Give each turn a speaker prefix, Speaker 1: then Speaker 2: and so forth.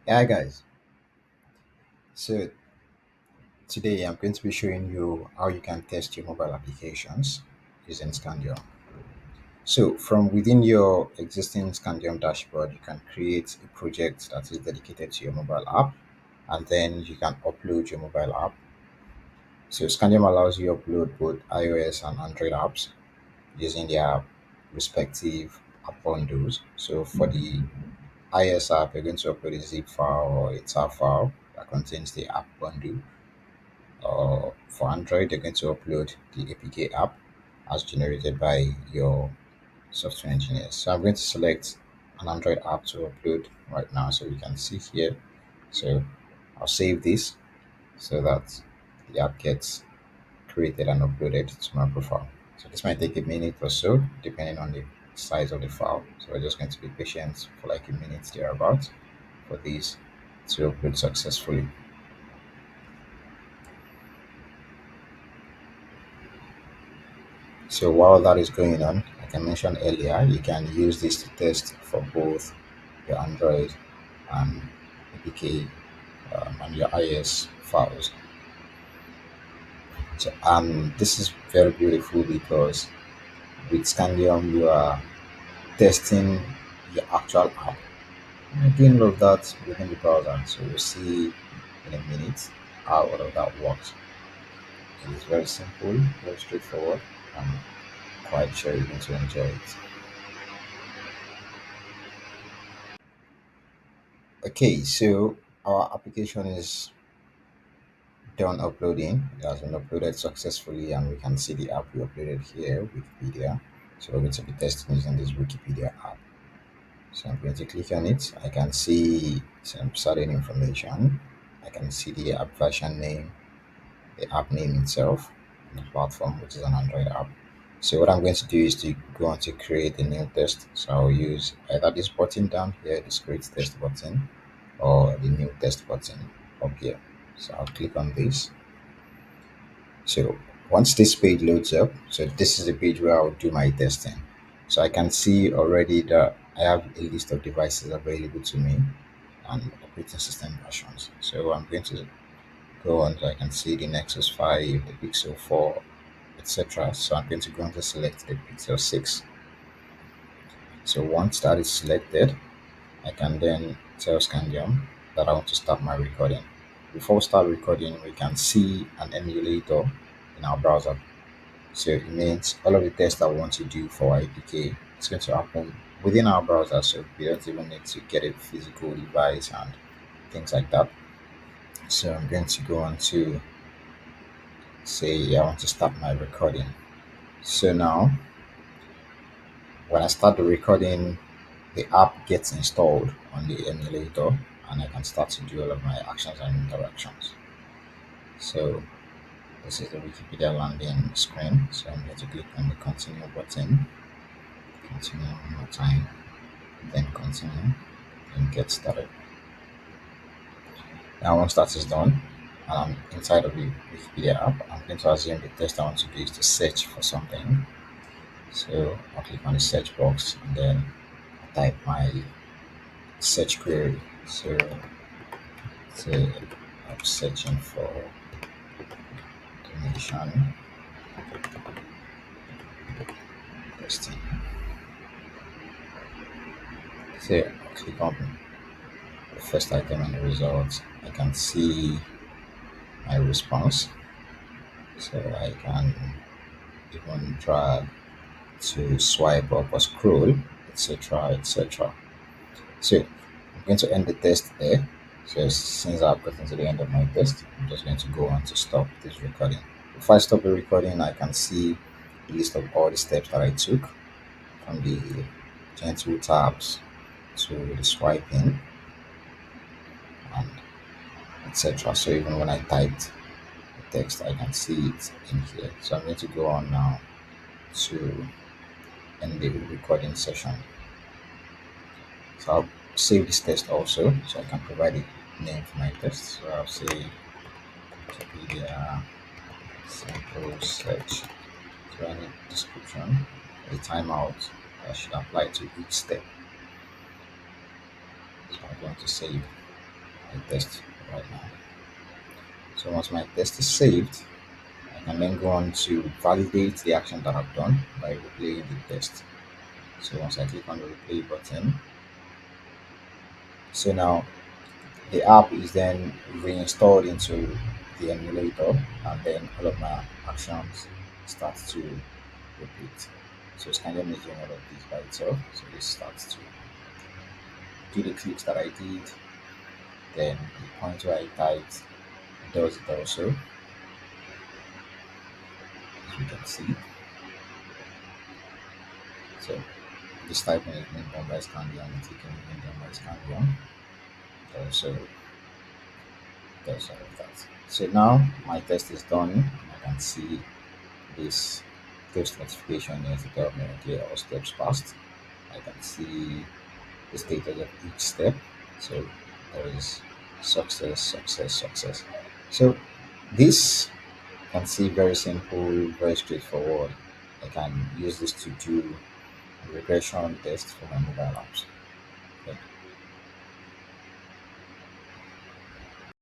Speaker 1: Hi guys, so today I'm going to be showing you how you can test your mobile applications using Scandium. So from within your existing Scandium dashboard, you can create a project that is dedicated to your mobile app, and then you can upload your mobile app. So Scandium allows you to upload both iOS and Android apps using their respective app bundles. So for the iOS app, you're going to upload a zip file or a tar file that contains the app bundle. For Android, you're going to upload the APK app as generated by your software engineers. So I'm going to select an Android app to upload right now so you can see here. So I'll save this so that the app gets created and uploaded to my profile. So this might take a minute or so, depending on the size of the file. So we're just going to be patient for like a minute thereabouts for this to upload successfully. So while that is going on, like I mentioned earlier, you can use this to test for both your Android and APK and your iOS files. So this is very beautiful because with Scandium you are testing your actual app. And you're doing all of that within the browser. So you'll see in a minute how all of that works. It is very simple, very straightforward. I'm quite sure you're going to enjoy it. Okay, so our application is done uploading. It has been uploaded successfully, and we can see the app we uploaded here, Wikipedia. So we're going to be testing using this Wikipedia app. So I'm going to click on it. I can see some certain information. I can see the app version name, the app name itself, and the platform, which is an Android app. So what I'm going to do is to go on to create a new test. So I'll use either this button down here, this create test button, or the new test button up here. So I'll click on this. So once this page loads up, so this is the page where I'll do my testing. So I can see already that I have a list of devices available to me and operating system versions. So I'm going to go on so I can see the Nexus 5, the Pixel 4, etc. So I'm going to go on to select the Pixel 6. So once that is selected, I can then tell Scandium that I want to start my recording. Before we start recording, we can see an emulator in our browser. So it means all of the tests I want to do for APK is going to happen within our browser. So we don't even need to get a physical device and things like that. So I'm going to go on to say I want to start my recording. So now when I start the recording, the app gets installed on the emulator and I can start to do all of my actions and interactions. So this is the Wikipedia landing screen. So I'm going to click on the continue button, continue one more time, then continue and get started. Now once that is done, and I'm inside of the Wikipedia app, I'm going to assume the test I want to do is to search for something. So I'll click on the search box and then type my search query. So say I'm searching for donation testing. So I'll click on the first item and the results. I can see my response. So I can even try to swipe up or scroll, etc. etc. So I'm going to end the test there. So since I've gotten to the end of my test, I'm just going to go on to stop this recording. If I stop the recording, I can see a list of all the steps that I took from the gentle taps to the swiping and etc. So even when I typed the text, I can see it in here. So I'm going to go on now to end the recording session. So I'll save this test also so I can provide a name for my test. So I'll say Wikipedia simple search. So any description, a timeout that should apply to each step. So I'm going to save. my test right now. So once my test is saved, I can then go on to validate the action that I've done by replaying the test. So once I click on the replay button, so now the app is then reinstalled into the emulator, and then all of my actions start to repeat. So Scandium is doing all of this by itself. So it starts to do the clicks that I did, then the point where I typed does it also, as you can see. So this typing is being done by Scandium, and clicking is being done by Scandium. It also does all of that. So now my test is done, and I can see this ghost notification here to tell me, okay, all steps passed. I can see the status of each step. So there is success, success, success. So this can see very simple, very straightforward. I can use this to do regression tests for my mobile apps. Okay.